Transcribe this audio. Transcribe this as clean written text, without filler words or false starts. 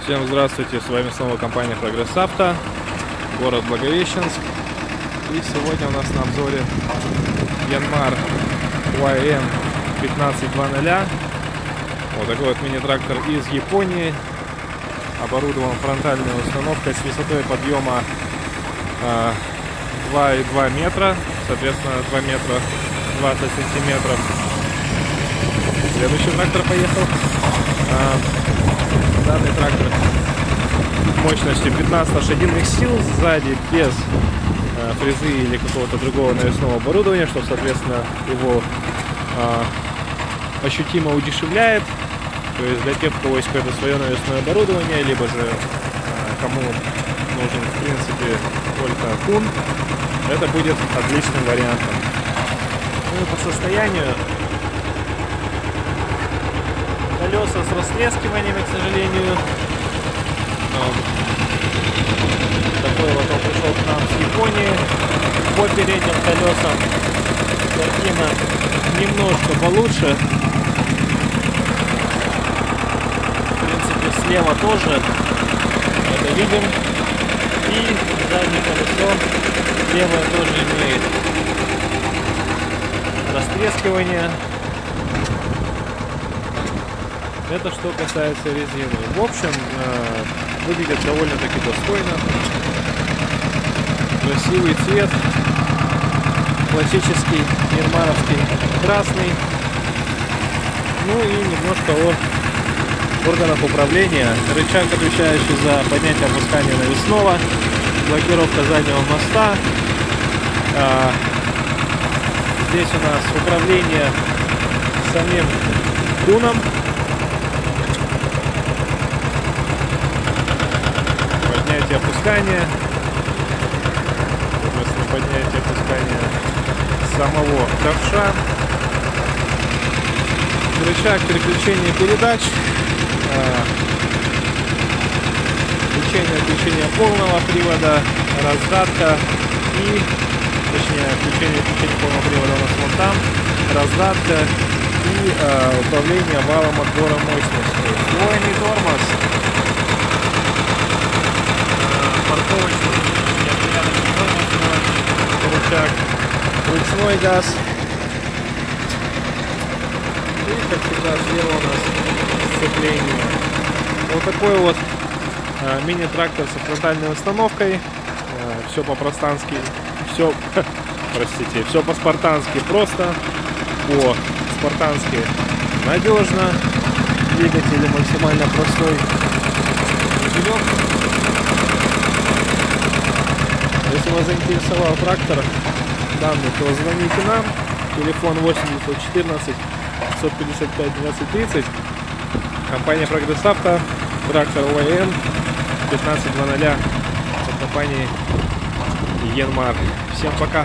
Всем здравствуйте, с вами снова компания Прогресс Авто, город Благовещенск. И сегодня у нас на обзоре Yanmar YM 1520. Вот такой вот мини-трактор из Японии. Оборудован фронтальной установкой с высотой подъема 2,2 метра, соответственно 2 метра 20 сантиметров. Следующий трактор поехал. Данный трактор мощностью 15 лошадиных сил, сзади без фрезы или какого-то другого навесного оборудования, что, соответственно, его ощутимо удешевляет. То есть для тех, у кого есть какое-то свое навесное оборудование, либо же кому нужен, в принципе, только кун, это будет отличным вариантом. Ну и по состоянию колеса с растрескиваниями, к сожалению. Такой вот он пришел к нам с Японии. По передним колесам картина немножко получше. В принципе, слева тоже это видим. И заднее колесо левое тоже имеет растрескивание. Это что касается резины. В общем, выглядит довольно-таки достойно. Красивый цвет. Классический янмаровский красный. Ну и немножко о органах управления. Рычаг, отвечающий за поднятие и опускание навесного. Блокировка заднего моста. Здесь у нас управление самим куном. Поднятие, опускание, соответственно, поднятие, опускание самого ковша, рычаг переключения передач, включение полного привода, раздатка и, точнее, включение полного привода у нас вон там, раздатка и управление валом отбора мощности, двойный тормоз. Рычаг, ручной газ. И, как всегда, слева у нас сцепление. Вот такой вот мини-трактор с фронтальной установкой. Все по-простански, все, простите, все по-спартански просто, по-спартански надежно. Двигатель максимально простой. Если вас заинтересовал трактор данный, то звоните нам. Телефон 8914 555 1230. Компания Прогресс Авто. Трактор YM 1520 от компании Yanmar. Всем пока.